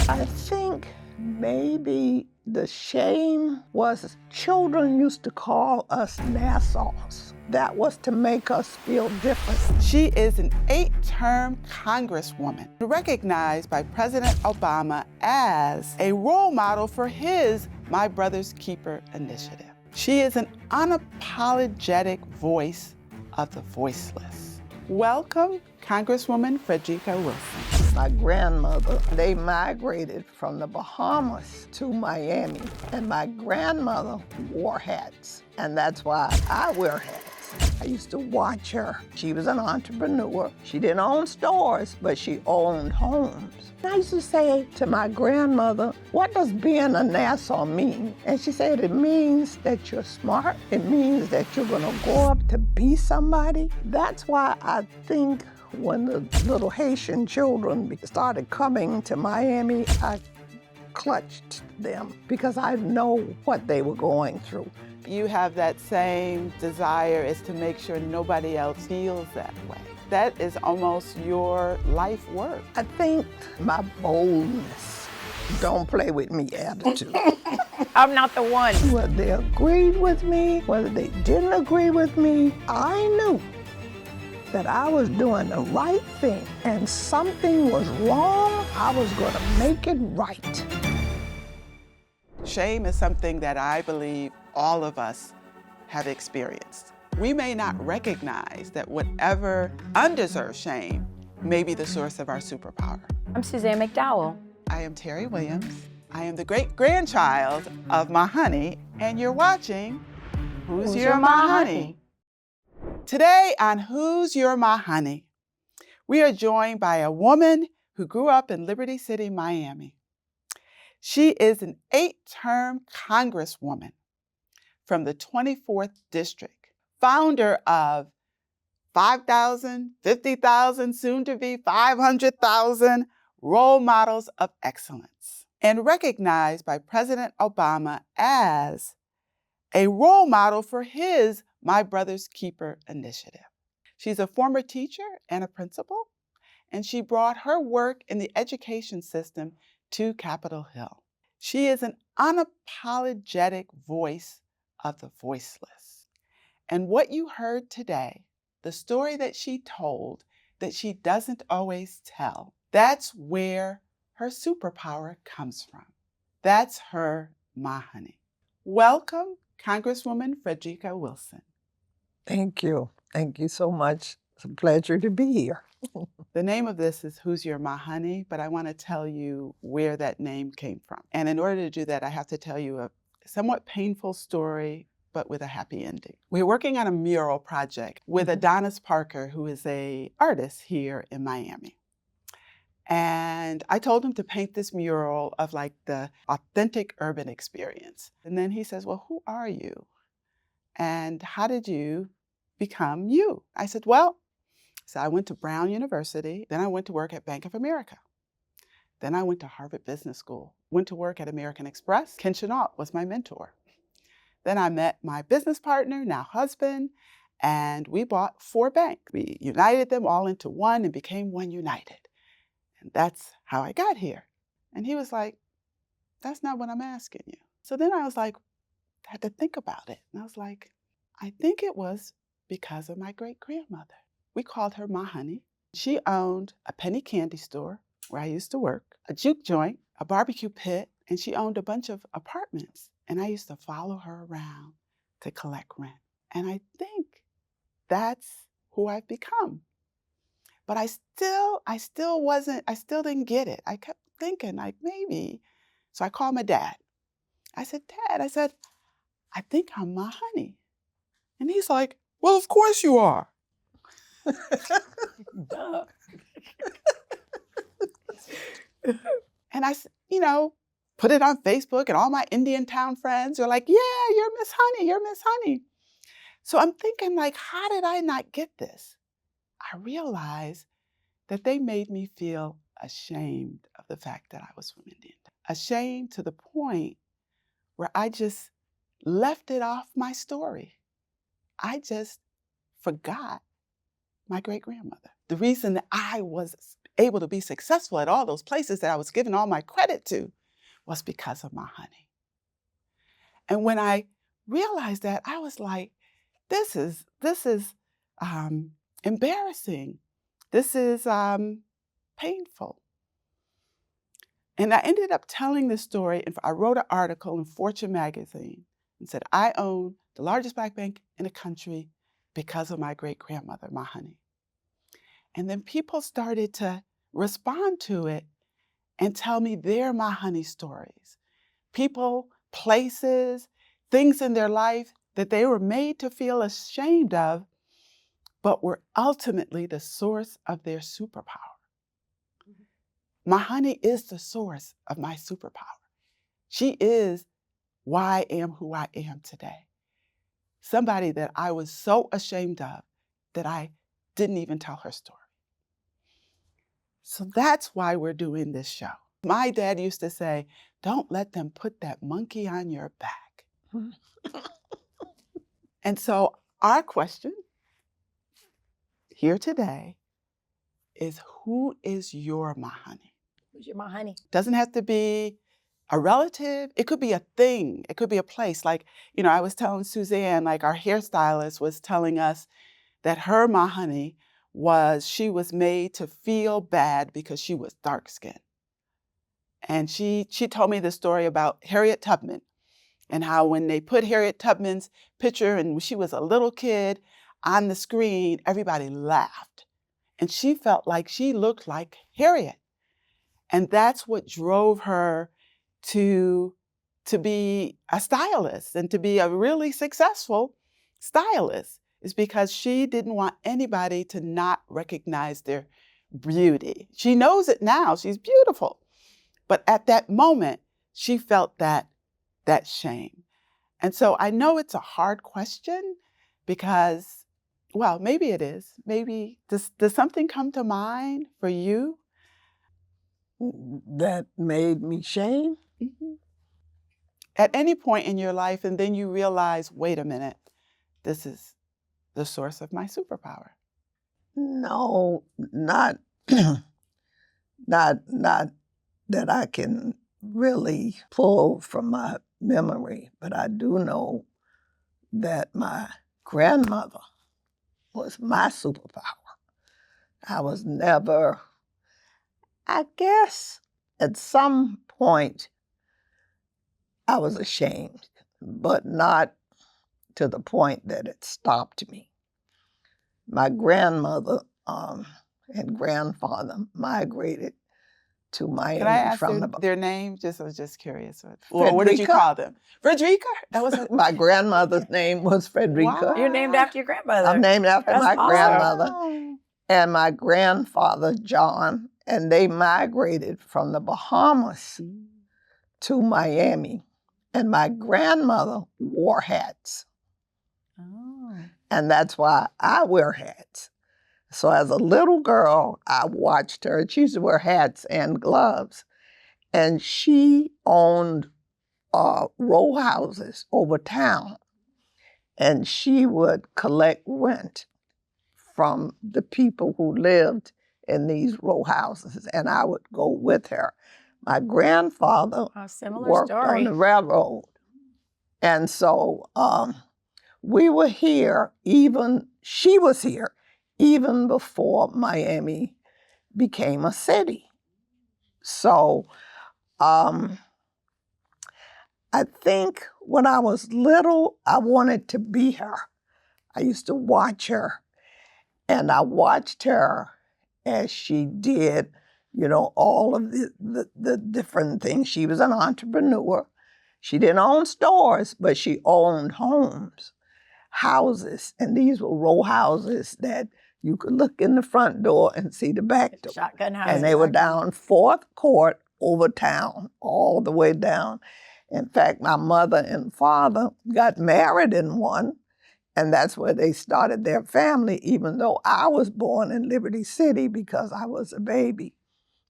I think maybe the shame was children used to call us Nassaus. That was to make us feel different. She is an 8-term Congresswoman, recognized by President Obama as a role model for his My Brother's Keeper initiative. She is an unapologetic voice of the voiceless. Welcome, Congresswoman Frederica Wilson. My grandmother, they migrated from the Bahamas to Miami, and my grandmother wore hats, and that's why I wear hats. I used to watch her. She was an entrepreneur. She didn't own stores, but she owned homes. I used to say to my grandmother, what does being a Nassau mean? And she said, it means that you're smart. It means that you're gonna grow up to be somebody. That's why I think when the little Haitian children started coming to Miami, I clutched them because I know what they were going through. You have that same desire is to make sure nobody else feels that way. That is almost your life work. I think my boldness, don't play with me attitude. I'm not the one. Whether they agreed with me, whether they didn't agree with me, I knew that I was doing the right thing, and something was wrong, I was gonna make it right. Shame is something that I believe all of us have experienced. We may not recognize that whatever undeserved shame may be the source of our superpower. I'm Suzan McDowell. I am Teri Williams. I am the great-grandchild of my honey, and you're watching Who's Your My Honey? Today on Who's Your My Honey, we are joined by a woman who grew up in Liberty City, Miami. She is an 8-term Congresswoman from the 24th District, founder of 5,000, 50,000, soon to be 500,000 role models of excellence, and recognized by President Obama as a role model for his My Brother's Keeper initiative. She's a former teacher and a principal, and she brought her work in the education system to Capitol Hill. She is an unapologetic voice of the voiceless. And what you heard today, the story that she told that she doesn't always tell, that's where her superpower comes from. That's her my honey. Welcome, Congresswoman Frederica Wilson. Thank you. Thank you so much. It's a pleasure to be here. The name of this is Who's Your My Honey, but I want to tell you where that name came from. And in order to do that, I have to tell you a somewhat painful story, but with a happy ending. We're working on a mural project with Adonis Parker, who is an artist here in Miami. And I told him to paint this mural of like the authentic urban experience. And then he says, well, who are you? And how did you become you? I said, well, so I went to Brown University, then I went to work at Bank of America. Then I went to Harvard Business School, went to work at American Express. Ken Chenault was my mentor. Then I met my business partner, now husband, and we bought 4 banks. We united them all into one and became One United. And that's how I got here. And he was like, that's not what I'm asking you. So then I was like, I had to think about it. And I was like, I think it was because of my great-grandmother. We called her my honey. She owned a penny candy store where I used to work, a juke joint, a barbecue pit, and she owned a bunch of apartments. And I used to follow her around to collect rent. And I think that's who I've become. But I still didn't get it. I kept thinking like maybe. So I called my dad. I said, Dad, I think I'm my honey. And he's like, well, of course you are. Duh. And I, put it on Facebook, and all my Indian town friends are like, yeah, you're Miss Honey, you're Miss Honey. So I'm thinking like, how did I not get this? I realized that they made me feel ashamed of the fact that I was from Indian town. Ashamed to the point where I just left it off my story. I just forgot my great-grandmother. The reason that I was able to be successful at all those places that I was giving all my credit to was because of my honey. And when I realized that, I was like, this is embarrassing. This is painful. And I ended up telling this story, and I wrote an article in Fortune magazine and said, I own the largest Black bank in the country because of my great-grandmother, my honey. And then people started to respond to it and tell me their my honey stories. People, places, things in their life that they were made to feel ashamed of, but were ultimately the source of their superpower. My honey is the source of my superpower. She is why I am who I am today. Somebody that I was so ashamed of that I didn't even tell her story. So that's why we're doing this show. My dad used to say, don't let them put that monkey on your back. And so our question here today is, who is your my honey? Who's your my honey? Doesn't have to be a relative. It could be a thing. It could be a place. Like, I was telling Suzan, like our hairstylist was telling us that her my honey she was made to feel bad because she was dark-skinned. And she told me the story about Harriet Tubman and how when they put Harriet Tubman's picture and when she was a little kid on the screen, everybody laughed. And she felt like she looked like Harriet. And that's what drove her to be a stylist and to be a really successful stylist, is because she didn't want anybody to not recognize their beauty. She knows it now. She's beautiful. But at that moment, she felt that shame. And so I know it's a hard question because, well, maybe it is. Maybe, does something come to mind for you? That made me shame? Mm-hmm. At any point in your life, and then you realize, wait a minute, this is the source of my superpower. No, not that I can really pull from my memory, but I do know that my grandmother was my superpower. I was never, I guess at some point I was ashamed, but not to the point that it stopped me. My grandmother and grandfather migrated to Miami. Can I ask their name? I was just curious. What did you call them? Frederica? That was my grandmother's name was Frederica. Wow. You're named after your grandmother. I'm named after my awesome. grandmother and my grandfather, John, and they migrated from the Bahamas to Miami. And my grandmother wore hats. Oh. And that's why I wear hats. So as a little girl, I watched her. She used to wear hats and gloves. And she owned row houses over town. And she would collect rent from the people who lived in these row houses. And I would go with her. My grandfather worked on the railroad. And so we were here, she was here, even before Miami became a city. So I think when I was little, I wanted to be her. I used to watch her, and I watched her as she did, all of the different things. She was an entrepreneur. She didn't own stores, but she owned homes, houses, and these were row houses that you could look in the front door and see the back door. Shotgun houses. And they were down 4th Court over town, all the way down. In fact, my mother and father got married in one, and that's where they started their family, even though I was born in Liberty City because I was a baby,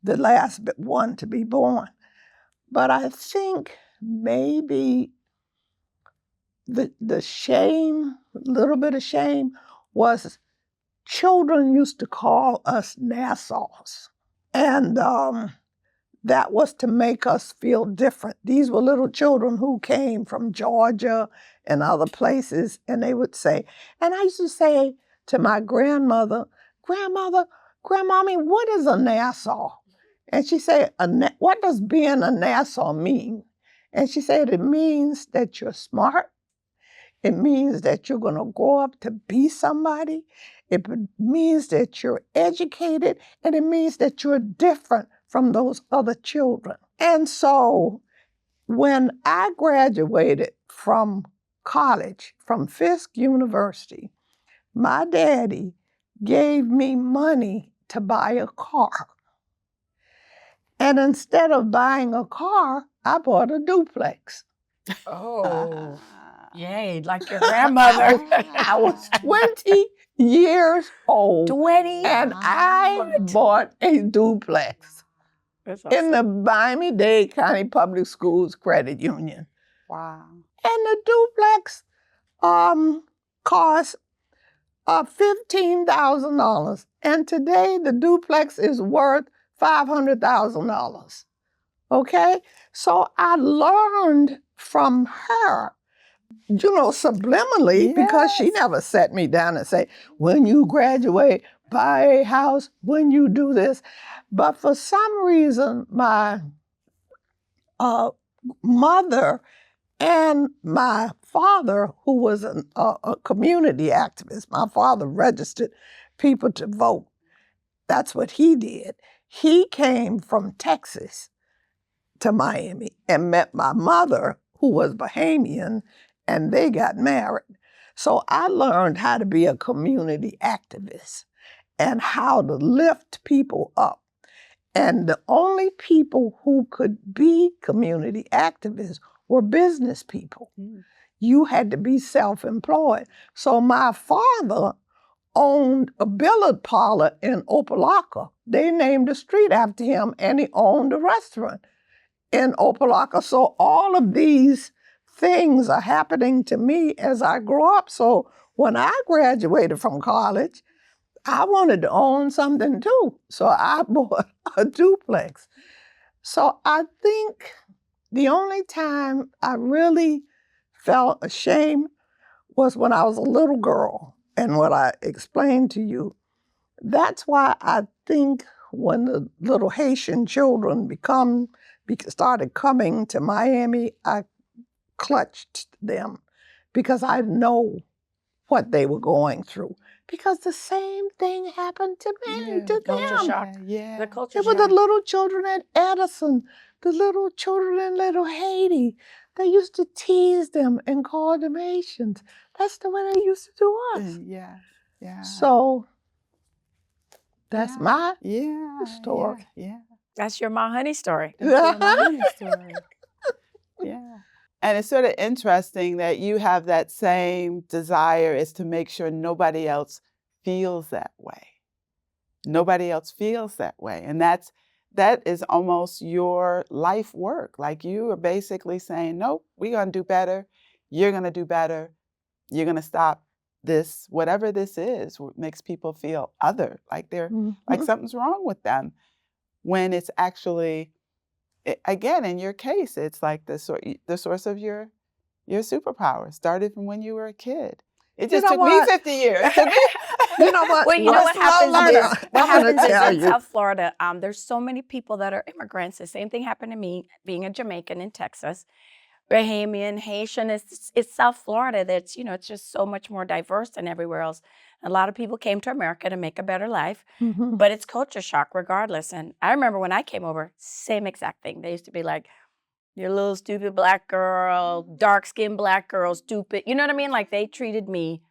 the last one to be born. But I think maybe the shame, a little bit of shame, was children used to call us Nassaus. And that was to make us feel different. These were little children who came from Georgia and other places, and they would say, and I used to say to my grandmother, Grandmommy, what is a Nassau? And she said, what does being a Nassau mean? And she said, it means that you're smart. It means that you're going to grow up to be somebody. It means that you're educated, and it means that you're different from those other children. And so when I graduated from college, from Fisk University, my daddy gave me money to buy a car. And instead of buying a car, I bought a duplex. Oh, yay, like your grandmother. I was 20 years old. 20? And I bought a duplex That's in the Miami-Dade County Public Schools Credit Union. Wow. And the duplex cost $15,000. And today the duplex is worth $500,000. Okay? So I learned from her, subliminally, because she never sat me down and say, when you graduate, buy a house, when you do this. But for some reason, my mother and my father, who was a community activist, my father registered people to vote. That's what he did. He came from Texas to Miami and met my mother, who was Bahamian, and they got married. So I learned how to be a community activist and how to lift people up. And the only people who could be community activists were business people. You had to be self-employed. So my father owned a billiard parlor in Opelika. They named the street after him, and he owned a restaurant in Opelika. So all of these things are happening to me as I grow up. So when I graduated from college, I wanted to own something too. So I bought a duplex. So I think the only time I really felt ashamed was when I was a little girl. And what I explained to you, that's why I think when the little Haitian children started coming to Miami, I clutched them because I know what they were going through. Because the same thing happened to me, to Culture them. shock. Yeah. The culture It was shock. the little children at Edison, the little children in Little Haiti. They used to tease them and call them Haitians. That's the way they used to do us. Yeah. Yeah. So that's my story. Yeah. That's your Ma Honey story. That's your money story. Yeah. And it's sort of interesting that you have that same desire is to make sure nobody else feels that way. Nobody else feels that way. And that is almost your life work. Like you are basically saying, nope, we're going to do better. You're going to do better. You're going to stop this, whatever this is, what makes people feel other, like they're like something's wrong with them. When it's actually, again, in your case, it's like the source of your superpower started from when you were a kid. It just took me 50 years. You know what? Well, you know what happens is in you. South Florida, there's so many people that are immigrants. The same thing happened to me being a Jamaican in Texas. Bahamian, Haitian, it's South Florida that's, it's just so much more diverse than everywhere else. A lot of people came to America to make a better life, but it's culture shock regardless. And I remember when I came over, same exact thing. They used to be like, you're a little stupid black girl, dark-skinned black girl, stupid. You know what I mean? Like they treated me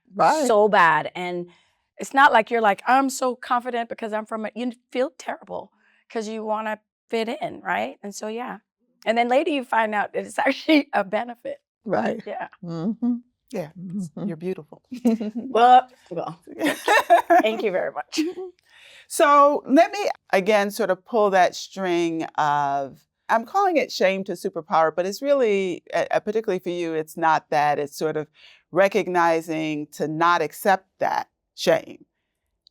so bad. And it's not like you're like, I'm so confident because I'm from you feel terrible because you want to fit in, right? And so, yeah. And then later you find out that it's actually a benefit. Right. Yeah. Yeah. You're beautiful. Well, thank you very much. So let me, again, sort of pull that string of, I'm calling it shame to superpower, but it's really, particularly for you, it's not that. It's sort of recognizing to not accept that shame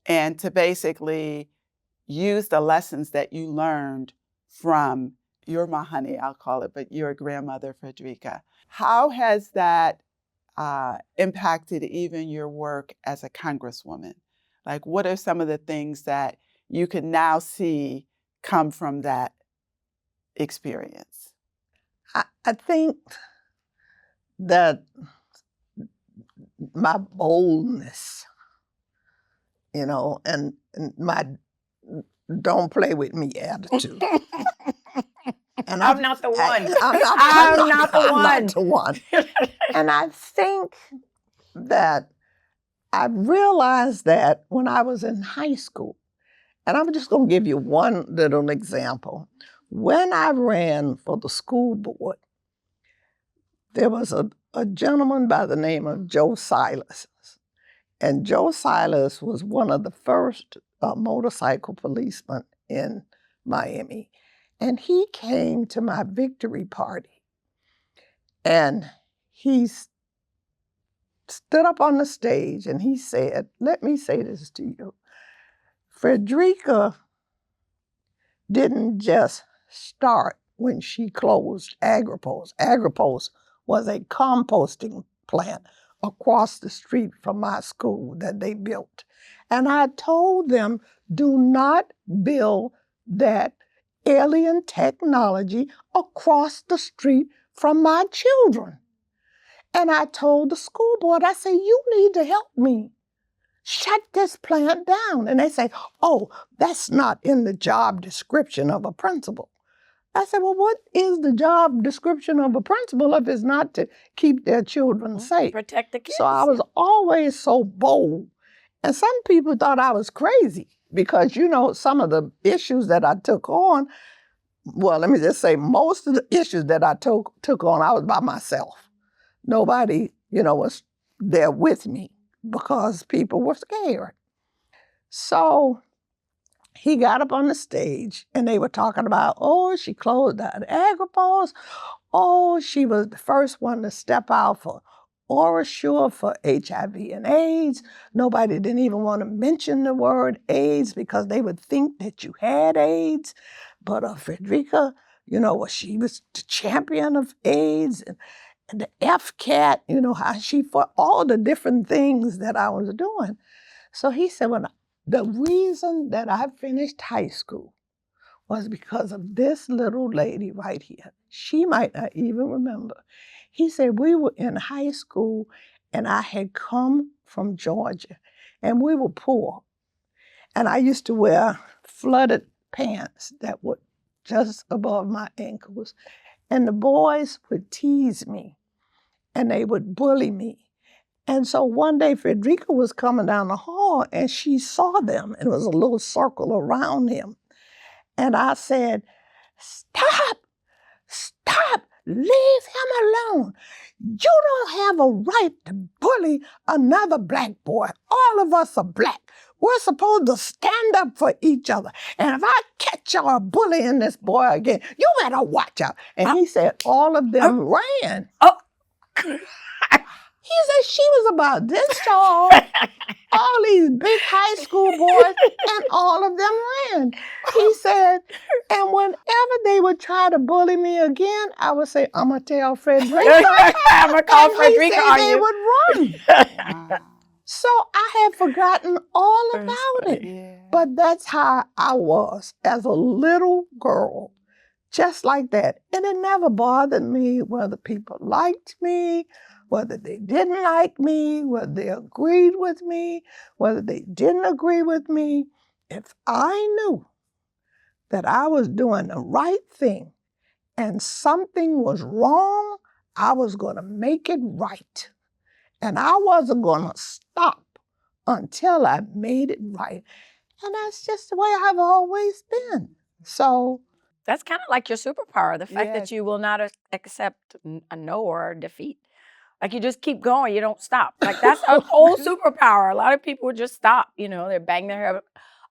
and to basically use the lessons that you learned from your my honey, I'll call it, but your grandmother, Frederica. How has that impacted even your work as a congresswoman? Like, what are some of the things that you can now see come from that experience? I think that my boldness, and my don't play with me attitude. And I'm not the one. I'm not the I'm one. not the one. And I think that I realized that when I was in high school, and I'm just going to give you one little example. When I ran for the school board, there was a gentleman by the name of Joe Silas. And Joe Silas was one of the first motorcycle policemen in Miami. And he came to my victory party. And he stood up on the stage and he said, let me say this to you. Frederica didn't just start when she closed AgriPost. AgriPost was a composting plant across the street from my school that they built. And I told them, do not build that alien technology across the street from my children. And I told the school board, I said, you need to help me. Shut this plant down. And they say, oh, that's not in the job description of a principal. I said, well, what is the job description of a principal if it's not to keep their children safe? Protect the kids. So I was always so bold. And some people thought I was crazy because, some of the issues that I took on, well, let me just say, most of the issues that I took on, I was by myself. Nobody, was there with me because people were scared. So he got up on the stage and they were talking about, oh, she closed down AgriPost. Oh, she was the first one to step out for OraSure for HIV and AIDS. Nobody didn't even want to mention the word AIDS because they would think that you had AIDS. But Frederica, she was the champion of AIDS and the FCAT, how she fought all the different things that I was doing. So he said, the reason that I finished high school was because of this little lady right here. She might not even remember. He said, we were in high school and I had come from Georgia and we were poor. And I used to wear flooded pants that were just above my ankles. And the boys would tease me and they would bully me. And so one day Frederica was coming down the hall and she saw them and it was a little circle around him. And I said, stop, leave him alone. You don't have a right to bully another black boy. All of us are black. We're supposed to stand up for each other. And if I catch y'all bullying this boy again, you better watch out. And he said all of them ran. He said she was about this tall, all these big high school boys, and all of them ran. He said, and whenever they would try to bully me again, I would say, I'm going to tell Frederica. I'm going to call Frederica on you. They would run. So I had forgotten all about it. Yeah. But that's how I was as a little girl, just like that. And it never bothered me whether people liked me, whether they didn't like me, whether they agreed with me, whether they didn't agree with me. If I knew that I was doing the right thing and something was wrong, I was going to make it right. And I wasn't going to stop until I made it right. And that's just the way I've always been. So that's kind of like your superpower, the fact Yes. that you will not accept a no or a defeat. Like you just keep going, you don't stop. Like that's a whole superpower. A lot of people would just stop, they bang their head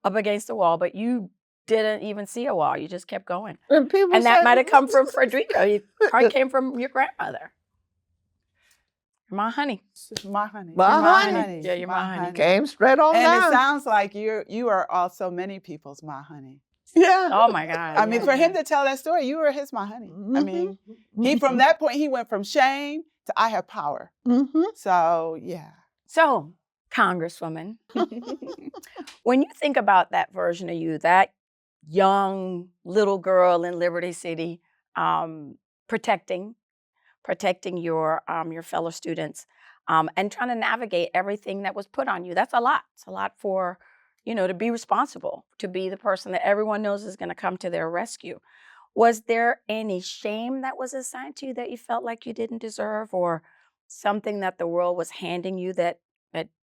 up against the wall, but you didn't even see a wall. You just kept going. and that might have come from Frederica. It probably came from your grandmother. My honey. My honey. My You're honey. Yeah, you're my honey. Came straight on And down. it sounds like you are also many people's my honey. Yeah. Oh my God. I mean, for him to tell that story, you were his my honey. I mean, he from that point, he went from shame to I have power. So, yeah. So, Congresswoman, when you think about that version of you, that young little girl in Liberty City, protecting your fellow students, and trying to navigate everything that was put on you, that's a lot. It's a lot for, to be responsible, to be the person that everyone knows is going to come to their rescue. Was there any shame that was assigned to you that you felt like you didn't deserve, or something that the world was handing you that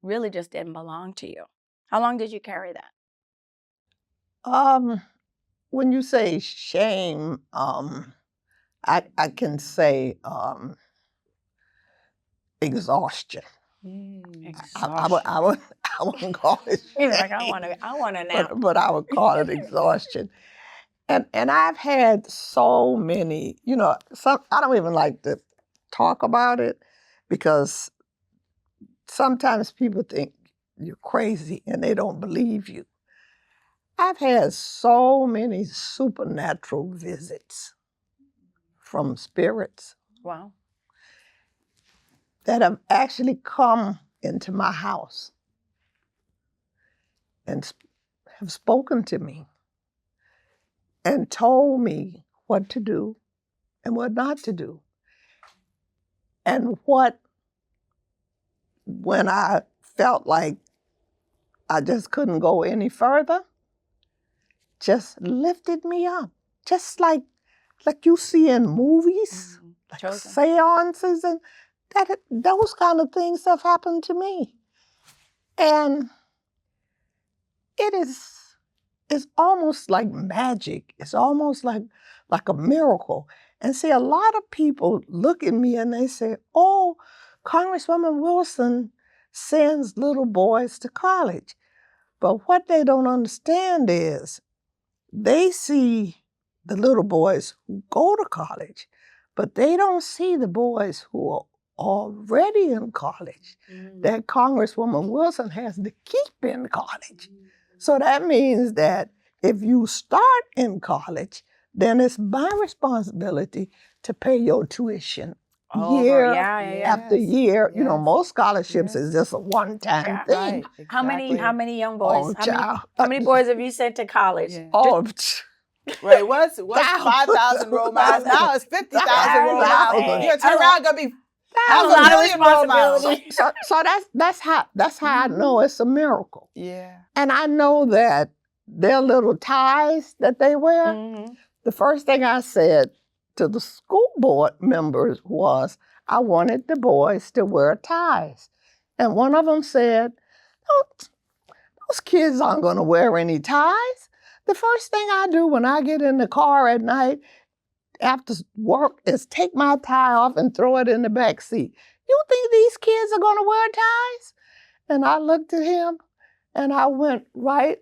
really just didn't belong to you? How long did you carry that? When you say shame, I can say exhaustion. I wouldn't call it shame. Like, I want to nap. But I would call it exhaustion. And I've had so many, I don't even like to talk about it because sometimes people think you're crazy and they don't believe you. I've had so many supernatural visits from spirits. Wow. That have actually come into my house and have spoken to me and told me what to do and what not to do. And when I felt like I just couldn't go any further, just lifted me up. Just like you see in movies, like Chosen. seances, and those kind of things have happened to me. And it's almost like magic. It's almost like a miracle. And see, a lot of people look at me and they say, oh, Congresswoman Wilson sends little boys to college. But what they don't understand is they see the little boys who go to college, but they don't see the boys who are already in college that Congresswoman Wilson has to keep in college. So that means that if you start in college, then it's my responsibility to pay your tuition year after year. Yes. Most scholarships is just a one-time thing. Right, How many young boys? Oh, how many boys have you sent to college? Yeah. Oh, Right, what's 5,000 roll miles? Now it's 50,000 roll miles. Thousands. You're turn around gonna be That's a lot of roll miles. responsibility. so that's how I know it's a miracle. Yeah. And I know that their little ties that they wear, the first thing I said to the school board members was, I wanted the boys to wear ties. And one of them said, those kids aren't going to wear any ties. The first thing I do when I get in the car at night after work is take my tie off and throw it in the back seat. You think these kids are going to wear ties? And I looked at him and I went right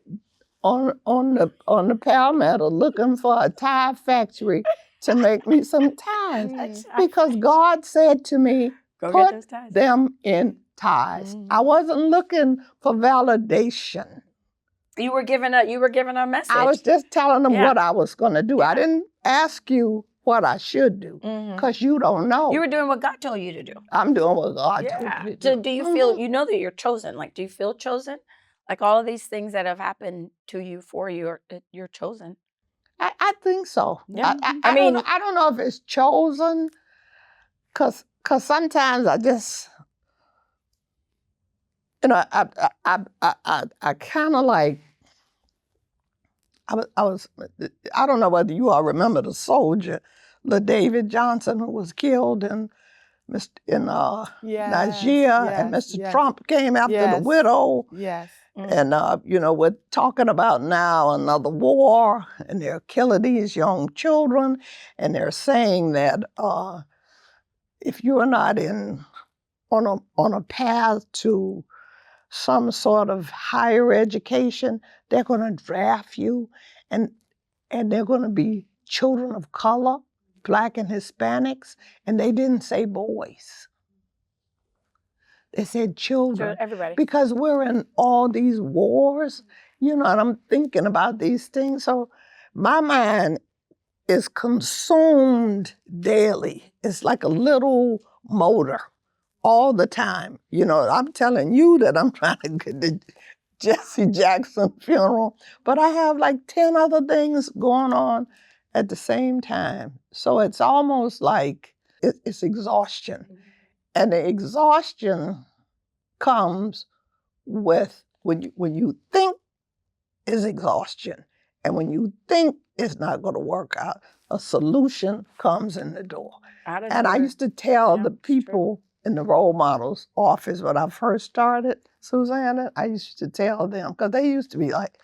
on the Palmetto looking for a tie factory to make me some ties. Because God said to me, put them in ties. I wasn't looking for validation. You were given a message. I was just telling them what I was going to do. I didn't ask you what I should do because you don't know. You were doing what God told you to do. I'm doing what God told me to do. So do you feel, you know that you're chosen? Like, do you feel chosen? Like all of these things that have happened to you, for you, you're chosen. I think so. Yeah. I mean, I don't know if it's chosen because sometimes I just, I kind of like, I don't know whether you all remember the soldier, David Johnson, who was killed in Nigeria, and Mr. Trump came after the widow. Yes. And, we're talking about now another war, and they're killing these young children, and they're saying that if you're not on a path to some sort of higher education, they're going to draft you, and they're going to be children of color, Black and Hispanics, and they didn't say boys. They said children. Everybody. Because we're in all these wars, and I'm thinking about these things. So my mind is consumed daily. It's like a little motor all the time. I'm telling you that I'm trying to get the Jesse Jackson funeral, but I have like 10 other things going on at the same time. So it's almost like it's exhaustion. And the exhaustion comes with when you think is exhaustion, and when you think it's not going to work out, a solution comes in the door. And I used to tell the people in the role models office when I first started, Suzanne, I used to tell them, because they used to be like,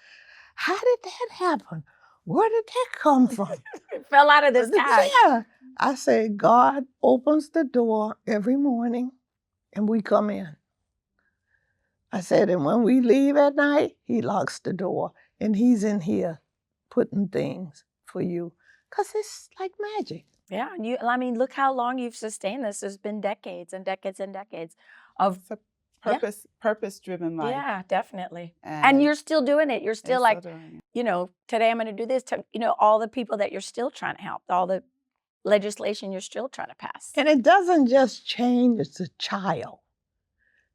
how did that happen? Where did that come from? It fell out of the sky. Yeah. I said, God opens the door every morning and we come in. I said, and when we leave at night, he locks the door and he's in here putting things for you. Because it's like magic. Yeah, look how long you've sustained this. There's been decades and decades and decades of purpose-driven life. Yeah, definitely. And you're still doing it. You're still like, today I'm going to do this. All the people that you're still trying to help, all the legislation you're still trying to pass. And it doesn't just change the child.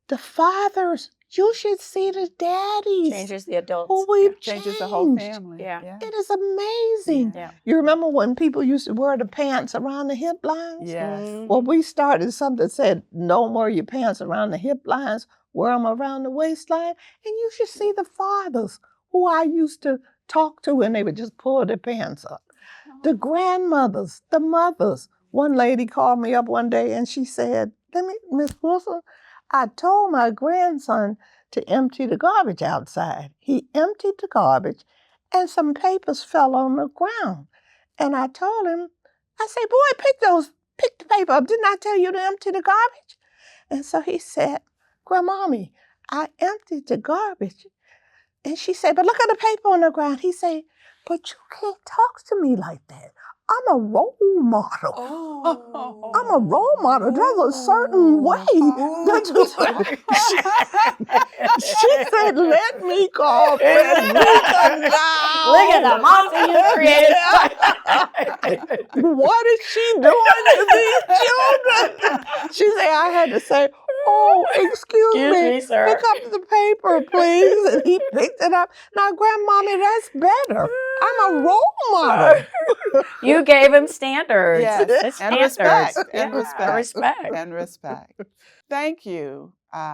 The fathers, you should see the daddies. Changes the adults. Who we've changes the whole changed. family. Yeah. It is amazing. Yeah. You remember when people used to wear the pants around the hip lines? Yes. Mm-hmm. Well, we started something that said, no more your pants around the hip lines, wear them around the waistline. And you should see the fathers who I used to talk to, and they would just pull their pants up. The grandmothers, the mothers. One lady called me up one day and she said, Miss Wilson, I told my grandson to empty the garbage outside. He emptied the garbage and some papers fell on the ground. And I told him, I said, boy, pick the paper up. Didn't I tell you to empty the garbage? And so he said, Grandmommy, I emptied the garbage. And she said, but look at the paper on the ground. He said, but you can't talk to me like that. I'm a role model. Oh. I'm a role model. There's a certain way that she said, let me call Frederica now. Look at the monster you created. What is she doing to these children? She said, I had to say, oh, excuse me, sir. pick up the paper, please. And he picked it up. Now, Grandmommy, that's better. I'm a role model. You gave him standards. Yes. And respect. And respect. And respect. Thank you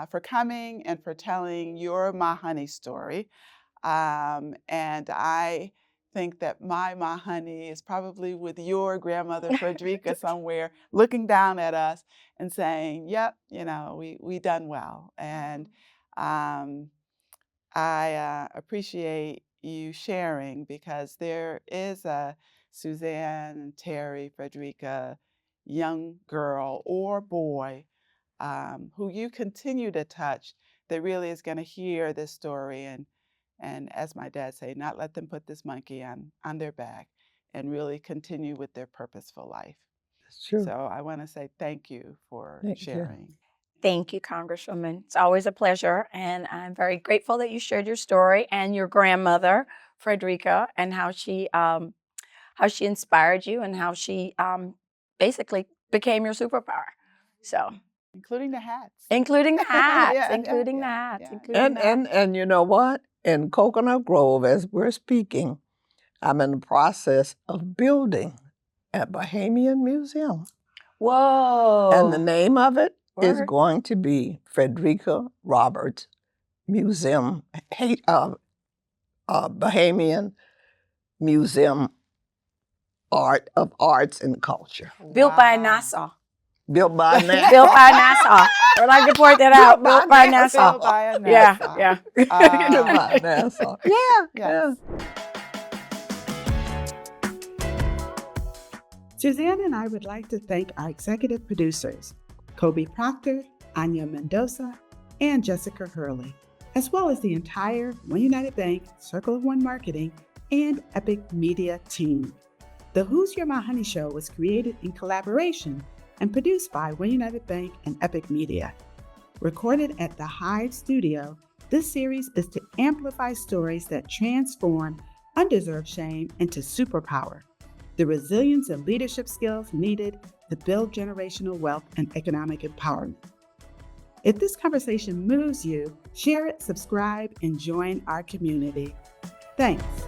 for coming and for telling your My Honey story. And I think that my honey is probably with your grandmother, Frederica, somewhere looking down at us and saying, yep, we done well. And I appreciate you sharing, because there is a Suzan, Teri, Frederica, young girl or boy who you continue to touch that really is going to hear this story and as my dad say, not let them put this monkey on their back and really continue with their purposeful life. That's true. So I want to say thank you for sharing. Thank you, Congresswoman. It's always a pleasure. And I'm very grateful that you shared your story and your grandmother, Frederica, and how she inspired you and how she basically became your superpower. So, including the hats. Including the hats. Yeah, including the hats. And you know what? In Coconut Grove, as we're speaking, I'm in the process of building a Bahamian museum. Whoa. And the name of it is going to be Frederica Roberts Museum, Bahamian Museum of Arts and Culture. Built by Nassau. Built by Nassau. Built by Nassau. I'd like to point that out. Built by Nassau. Built by Nassau. Yeah. Built by Nassau. Yeah. Suzanne and I would like to thank our executive producers, Kobe Proctor, Anya Mendoza, and Jessica Hurley, as well as the entire One United Bank, Circle of One Marketing, and Epic Media team. The Who's Your My Honey show was created in collaboration and produced by One United Bank and Epic Media. Recorded at the Hive Studio, this series is to amplify stories that transform undeserved shame into superpower, the resilience and leadership skills needed to build generational wealth and economic empowerment. If this conversation moves you, share it, subscribe, and join our community. Thanks.